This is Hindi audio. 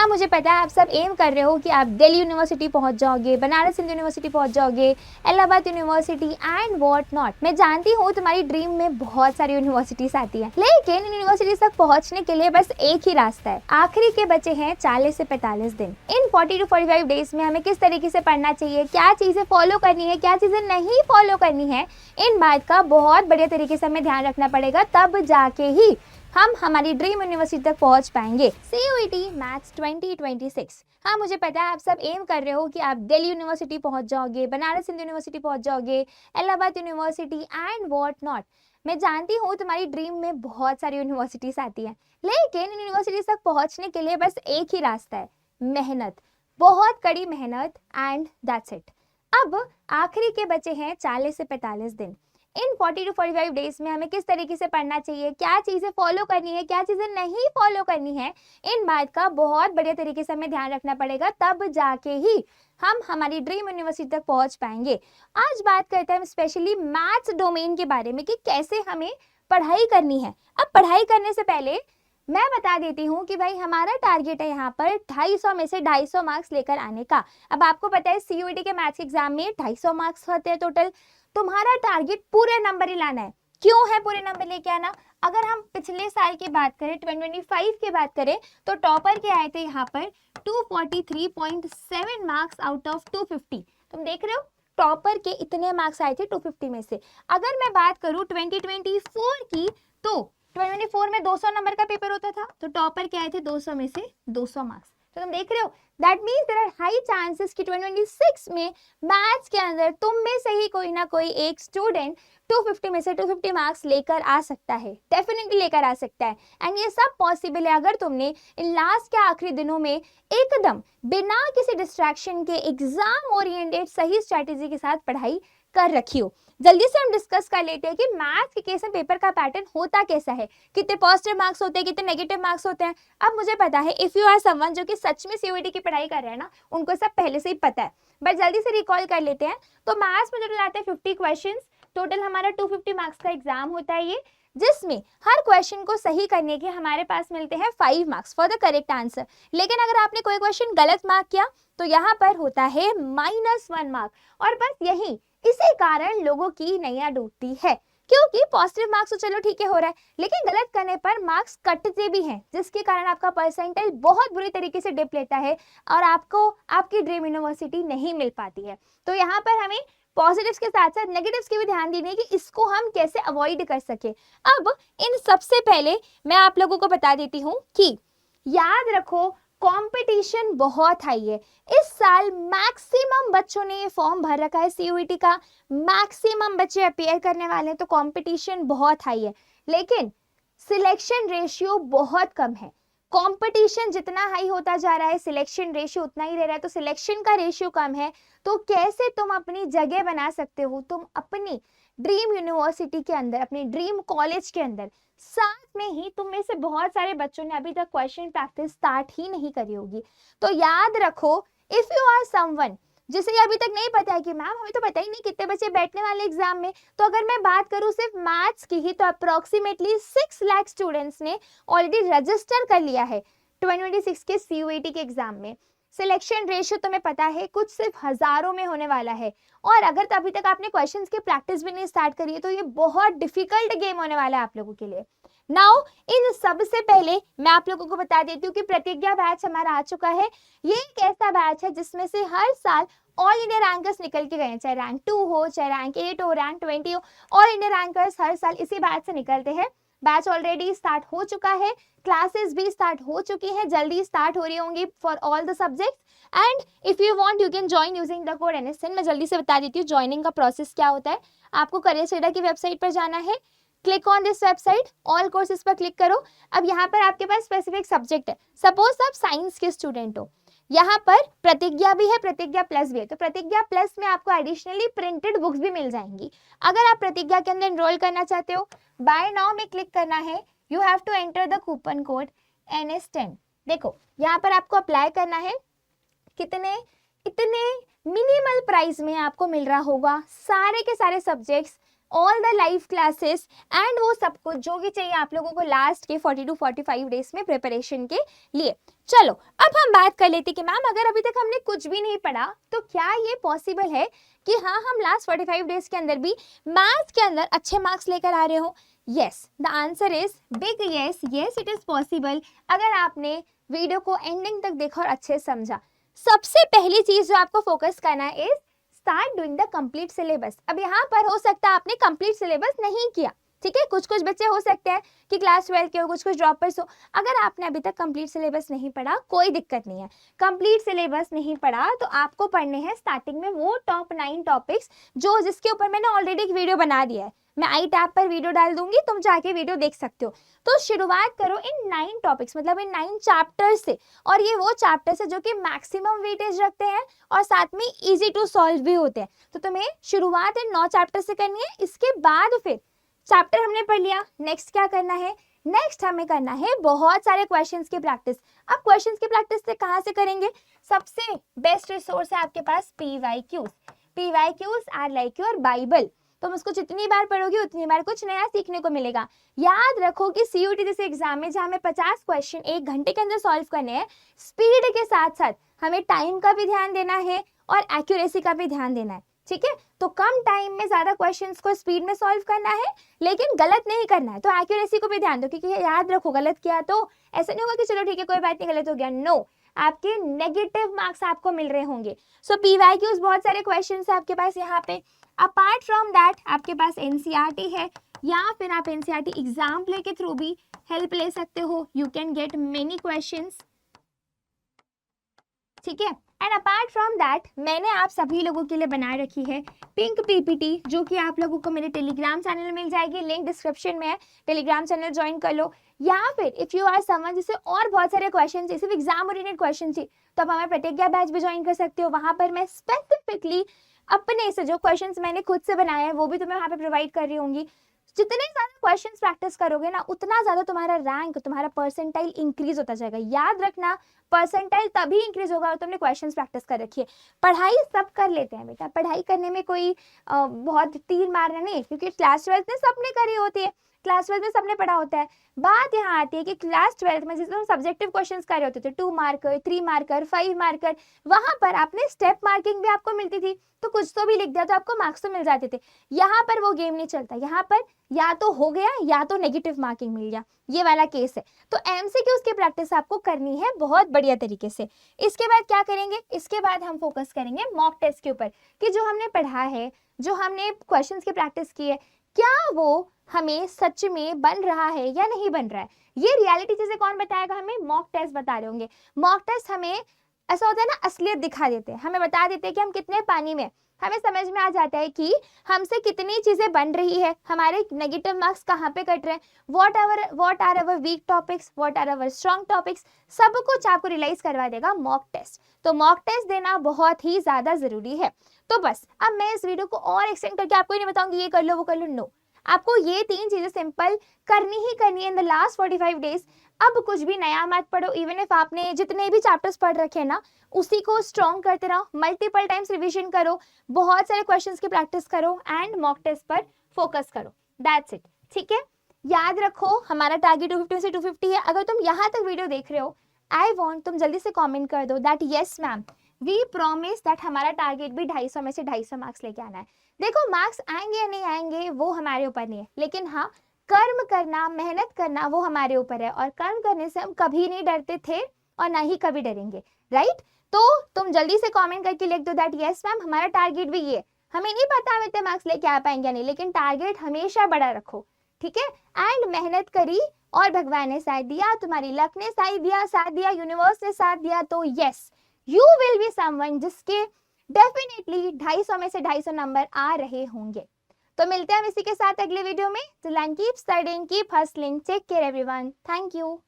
हाँ मुझे पता है आप सब एम कर रहे हो कि आप दिल्ली यूनिवर्सिटी पहुंच जाओगे, बनारस हिंदू यूनिवर्सिटी पहुंच जाओगे, Allahabad university and what not. मैं जानती हूँ तुम्हारी ड्रीम में बहुत सारी यूनिवर्सिटीज आती हैं, लेकिन इन यूनिवर्सिटीज तक पहुंचने के लिए बस एक ही रास्ता है। आखिरी के बचे हैं 40 से 45 दिन। इन 40 to 45 डेज में हमें किस तरीके से पढ़ना चाहिए, क्या चीजें फॉलो करनी है, क्या चीजें नहीं फॉलो करनी है, इन बात का बहुत बढ़िया तरीके से हमें ध्यान रखना पड़ेगा, तब जाके ही हम हमारी ड्रीम यूनिवर्सिटी तक पहुंच पाएंगे। CUET maths 2026। हाँ मुझे पता है आप सब एम कर रहे हो कि आप दिल्ली यूनिवर्सिटी पहुंच जाओगे, बनारस हिंदू यूनिवर्सिटी पहुंच जाओगे, Allahabad university and what not. मैं जानती हूँ तुम्हारी ड्रीम में बहुत सारी यूनिवर्सिटीज आती हैं, लेकिन इन यूनिवर्सिटीज तक पहुंचने के लिए बस एक ही रास्ता है, मेहनत, बहुत कड़ी मेहनत, एंड दैट्स इट। अब आखिरी के बचे हैं 40 से 45 दिन। इन 40 to 45 डेज में हमें किस तरीके से पढ़ना चाहिए, क्या चीज़ें फॉलो करनी है, क्या चीज़ें नहीं फॉलो करनी है, इन बात का बहुत बढ़िया तरीके से हमें ध्यान रखना पड़ेगा, तब जाके ही हम हमारी ड्रीम यूनिवर्सिटी तक पहुंच पाएंगे। आज बात करते हैं स्पेशली मैथ्स डोमेन के बारे में कि कैसे हमें पढ़ाई करनी है। अब पढ़ाई करने से पहले मैं बता देती हूँ कि भाई हमारा टारगेट है यहाँ पर 250 में से 250 मार्क्स लेकर आने का। अब आपको पता है CUET के मैथ्स एग्जाम में 250 मार्क्स होते हैं टोटल। तुम्हारा टारगेट पूरे नंबर ही लाना है। क्यों है पूरे नंबर लेके आना? अगर हम पिछले साल की बात करें, 2025 की बात करें, तो टॉपर के आए थे यहाँ पर 243.7 मार्क्स आउट ऑफ 250। तुम देख रहे हो टॉपर के इतने मार्क्स आए थे 250 में से। अगर मैं बात करूँ 2024 की, तो 2024 में 200 नंबर का पेपर होता था, तो टॉपर के आए थे 200 में से 200 मार्क्स। तो तुम देख रहे हो that means there are high chances कि 2026 में मैथ्स के अंदर तुम में से ही कोई ना कोई एक स्टूडेंट 250 में से 250 मार्क्स लेकर आ सकता है, डेफिनेटली लेकर आ सकता है। एंड ये सब पॉसिबल है अगर तुमने इन लास्ट के आखिरी दिनों में एकदम बिना किसी डिस्ट्रैक्शन के एग्जाम ओरिएंटेड सही स्ट्रैटेजी के साथ पढ़ाई कर रखी हो। जल्दी से हम डिस्कस कर लेते हैं कि मैथ्स के केस में पेपर का पैटर्न होता कैसा है, कितने पॉजिटिव मार्क्स होते हैं, कितने नेगेटिव मार्क्स होते हैं। अब मुझे पता है इफ यू आर समवन जो कि सच में CUET की पढ़ाई कर रहे हैं ना, उनको सब पहले से ही पता है, बट जल्दी से रिकॉल कर लेते हैं। तो मैथ्स में टोटल आते हैं 50 क्वेश्चन। टोटल हमारा 250 मार्क्स का एग्जाम होता है ये, जिसमें हर क्वेश्चन को सही करने के हमारे पास मिलते हैं 5 marks for the correct answer. लेकिन अगर आपने कोई क्वेश्चन गलत मार्क किया तो यहाँ पर होता है -1 मार्क। और बस यही इसी कारण लोगों की नैया डूबती है, क्योंकि पॉजिटिव मार्क्स तो चलो ठीक है हो रहा है, लेकिन गलत करने पर मार्क्स कटते भी हैं, जिसके कारण आपका परसेंटेज बहुत बुरी तरीके से डिप लेता है और आपको आपकी ड्रीम यूनिवर्सिटी नहीं मिल पाती है। तो यहाँ पर हमें पॉजिटिव्स के साथ साथ नेगेटिव्स की भी ध्यान देनी है कि इसको हम कैसे अवॉइड कर सके। अब इन सबसे पहले मैं आप लोगों को बता देती हूँ कि याद रखो कंपटीशन बहुत हाई है। इस साल मैक्सिमम बच्चों ने ये फॉर्म भर रखा है CUET का, मैक्सिमम बच्चे अपीयर करने वाले हैं, तो कंपटीशन बहुत हाई है, लेकिन सिलेक्शन रेशियो बहुत कम है। कंपटीशन जितना हाई होता जा रहा है सिलेक्शन रेशियो उतना ही रह रहा है, तो सिलेक्शन का रेशियो कम है, तो कैसे तुम अपनी जगह बना सकते हो, तुम अपनी ड्रीम यूनिवर्सिटी के अंदर, अपने ड्रीम कॉलेज के अंदर। साथ में ही तुम में से बहुत सारे बच्चों ने अभी तक क्वेश्चन प्रैक्टिस स्टार्ट ही नहीं करी होगी। तो याद रखो इफ यू आर समवन जिसे अभी तक नहीं पता है कि मैम हमें तो पता ही नहीं कितने बच्चे बैठने वाले एग्जाम में, तो अगर मैं बात करूं सिर्फ मैथ्स की ही, तो अप्रोक्सीमेटली 6 लाख स्टूडेंट्स ने ऑलरेडी रजिस्टर कर लिया है 2026 के CUET के एग्जाम में। सिलेक्शन रेशियो तुम्हें पता है कुछ सिर्फ हजारों में होने वाला है, और अगर अभी तक आपने क्वेश्चंस की प्रैक्टिस भी नहीं स्टार्ट करी है तो ये बहुत डिफिकल्ट गेम होने वाला है आप लोगों के लिए। नाउ इन सबसे पहले मैं आप लोगों को बता देती हूँ कि प्रतिज्ञा बैच हमारा आ चुका है। ये एक ऐसा बैच है जिसमें से हर साल ऑल इंडिया रैंकर्स निकल के गए हैं, चाहे रैंक 2 हो, चाहे रैंक 8 हो, रैंक 20 हो, ऑल इंडिया रैंकर्स हर साल इसी बैच से निकलते हैं। बैच ऑलरेडी स्टार्ट हो चुका है, क्लासेस भी स्टार्ट हो चुकी हैं, जल्दी स्टार्ट हो रही होंगी for all the subjects. And if you want you can join using the code NSN। मैं जल्दी से बता देती हूँ ज्वाइनिंग का प्रोसेस क्या होता है। आपको करियरसेडा की वेबसाइट पर जाना है, click on this website, all courses पर क्लिक करो। अब यहाँ पर आपके पास स्पेसिफिक सब्जेक्ट है, सपोज आप साइंस के स्टूडेंट हो, यहाँ पर प्रतिज्ञा भी है, प्रतिज्ञा प्लस भी है, तो प्रतिज्ञा प्लस में आपको एडिशनली प्रिंटेड बुक्स भी मिल जाएंगी। अगर आप प्रतिज्ञा के अंदर एनरोल करना चाहते हो, बाय नाउ में क्लिक करना है, you have to enter the coupon code NS10। देखो यहाँ पर आपको अप्लाई करना है, कितने इतने मिनिमल प्राइस में आपको मिल रहा होगा सारे के सारे subjects, all the live classes and वो सब कुछ जो भी चाहिए आप लोगों को लास्ट के 40 to 45 डेज में प्रिपरेशन के लिए। चलो अब हम बात कर लेते कि मैम अगर अभी तक हमने कुछ भी नहीं पढ़ा तो क्या ये पॉसिबल है कि हाँ हम लास्ट 45 डेज के अंदर भी मैथ्स के अंदर अच्छे मार्क्स लेकर आ रहे हो? Yes, the answer is big yes, yes it is possible अगर आपने वीडियो को एंडिंग तक देखा और अच्छे समझा। सबसे पहली चीज जो आपको फोकस करना है is start doing the complete syllabus. अब यहाँ पर हो सकता है आपने कंप्लीट सिलेबस नहीं किया, ठीक है, कुछ कुछ बच्चे हो सकते हैं कि क्लास 12 के हो, कुछ कुछ ड्रॉपर्स हो। अगर आपने अभी तक कंप्लीट सिलेबस नहीं पढ़ा कोई दिक्कत नहीं है, कंप्लीट सिलेबस नहीं पढ़ा तो आपको पढ़ने हैं स्टार्टिंग में वो टॉप 9 टॉपिक्स जो जिसके ऊपर मैंने ऑलरेडी एक वीडियो बना दिया है, मैं आई टैब पर वीडियो डाल दूंगी, तुम जाके वीडियो देख सकते हो। तो शुरुआत करो इन 9 टॉपिक्स मतलब इन 9 चैप्टर्स से, और ये वो चैप्टर्स है जो कि मैक्सिमम वेटेज रखते हैं और साथ में इजी टू सॉल्व भी होते हैं। तो तुम्हें शुरुआत इन 9 चैप्टर से करनी है। इसके बाद फिर चैप्टर हमने पढ़ लिया, नेक्स्ट क्या करना है, नेक्स्ट हमें करना है बहुत सारे क्वेश्चंस की प्रैक्टिस। अब क्वेश्चंस की प्रैक्टिस से कहाँ से करेंगे? सबसे बेस्ट रिसोर्स है आपके पास PYQs। PYQs are like your Bible. तुम उसको जितनी बार पढ़ोगे उतनी बार कुछ नया सीखने को मिलेगा। याद रखो कि CUT जैसे एग्जाम में जहाँ हमें 50 क्वेश्चन 1 घंटे के अंदर सॉल्व करने हैं, स्पीड के साथ साथ हमें टाइम का भी ध्यान देना है और एक्यूरेसी का भी ध्यान देना है, ठीक है। तो कम टाइम में ज्यादा क्वेश्चंस को स्पीड में सॉल्व करना है लेकिन गलत नहीं करना है। तो एक्यूरेसी को भी ध्यान दो, क्योंकि याद रखो गलत किया तो ऐसा नहीं होगा कि चलो ठीक है कोई बात नहीं गलत हो गया, नो, आपके नेगेटिव मार्क्स आपको मिल रहे होंगे। सो PYQs बहुत सारे क्वेश्चंस है आपके पास यहाँ पे। अपार्ट फ्रॉम दैट आपके पास NCERT है, या फिर आप NCERT एग्जाम प्ले के थ्रू भी हेल्प ले सकते हो। You can get many questions, ठीक है। एंड अपार्ट फ्रॉम दैट मैंने आप सभी लोगों के लिए बनाए रखी है पिंक PPT, जो कि आप लोगों को मेरे टेलीग्राम चैनल में मिल जाएगी, लिंक डिस्क्रिप्शन में है, टेलीग्राम चैनल ज्वाइन कर लो। या फिर इफ यू आर समवन जिससे और बहुत सारे क्वेश्चन चाहिए, सिर्फ एग्जाम ओरिएंटेड क्वेश्चन चाहिए, तो आप हमारे प्रतिज्ञा बैच भी ज्वाइन कर सकते हो। वहां पर मैं स्पेसिफिकली अपने से जो क्वेश्चंस मैंने खुद से बनाए हैं वो भी तुम्हें वहां पे प्रोवाइड कर रही होंगी। जितने ज्यादा क्वेश्चंस प्रैक्टिस करोगे ना उतना ज्यादा तुम्हारा रैंक, तुम्हारा परसेंटाइल इंक्रीज होता जाएगा। याद रखना परसेंटाइल तभी इंक्रीज होगा और तुमने क्वेश्चंस प्रैक्टिस कर रखी है। पढ़ाई सब कर लेते हैं बेटा, पढ़ाई करने में कोई बहुत तीर मारना नहीं, क्योंकि क्लास 12 में सबने करी होती है, क्लास 12 में सबने पढ़ा होता है। बात यहाँ आती है कि क्लास 12 में जिसमें सब्जेक्टिव क्वेश्चंस कर रहे होते थे 2 मार्कर 3 मार्कर 5 मार्कर, वहां पर आपने स्टेप मार्किंग भी आपको मिलती थी, तो कुछ तो भी लिख दिया तो आपको मार्क्स तो मिल जाते थे। यहाँ पर वो गेम नहीं चलता, यहाँ पर या तो हो गया या तो नेगेटिव मार्किंग मिल गया, ये वाला केस है। तो MCQs की प्रैक्टिस आपको करनी है बहुत बढ़िया तरीके से। इसके बाद क्या करेंगे, इसके बाद हम फोकस करेंगे मॉक टेस्ट के ऊपर कि जो हमने पढ़ा है, जो हमने क्वेश्चंस की प्रैक्टिस की है, क्या वो हमें सच में बन रहा है या नहीं बन रहा है। ये रियलिटी चीजें कौन बताएगा हमें? मॉक टेस्ट बता रहे होंगे। मॉक टेस्ट हमें ऐसा होता है ना, असलियत दिखा देते हैं, हमें बता देते हैं कि हम कितने पानी में, हमें समझ में आ जाता है कि हमसे कितनी चीजें बन रही है, हमारे नेगेटिव मार्क्स कहाँ पे कट रहे हैं, what are our weak topics, what are our strong topics, सब कुछ आपको रियलाइज करवा देगा मॉक टेस्ट। तो मॉक टेस्ट देना बहुत ही ज्यादा जरूरी है। तो बस अब मैं इस वीडियो को और एक्सटेंड करके आपको नहीं बताऊंगी ये कर लो वो कर लो, नो, आपको ये 3 चीजें सिंपल करनी ही करनी है इन द लास्ट 45 डेज। अब कुछ भी नया मत पढ़ो, इवन इफ आपने जितने भी चैप्टर्स पढ़ रखे हैं ना उसी को स्ट्रॉन्ग करते रहो, मल्टीपल टाइम्स रिवीजन करो, बहुत सारे क्वेश्चंस की प्रैक्टिस करो एंड मॉक टेस्ट पर फोकस करो, दैट्स इट, ठीक है। याद रखो हमारा टारगेट 250 से 250 है। अगर तुम यहाँ तक वीडियो देख रहे हो, आई वॉन्ट तुम जल्दी से कॉमेंट कर दो that yes ma'am we promise that हमारा टारगेट भी 250 में से 250 मार्क्स लेके आना है। देखो मार्क्स आएंगे या नहीं आएंगे वो हमारे ऊपर नहीं है, लेकिन हाँ कर्म करना, मेहनत करना वो हमारे ऊपर है, और कर्म करने से हम कभी नहीं डरते थे और ना ही कभी डरेंगे, राइट। तो तुम जल्दी से कमेंट करके लिख दो दैट यस मैम हमारा टारगेट भी ये, हमें नहीं पता हम इतने मार्क्स लेके आ पाएंगे या नहीं, लेकिन टारगेट हमेशा बड़ा रखो, ठीक है। एंड मेहनत करी और भगवान ने साथ दिया, तुम्हारी लक ने साथ दिया, यूनिवर्स ने साथ दिया, तो yes you will be someone जिसके डेफिनेटली 250 में से 250 नंबर आ रहे होंगे। तो मिलते हैं हम इसी के साथ अगले वीडियो में। Till then keep studying, keep hustling, take care everyone, thank you.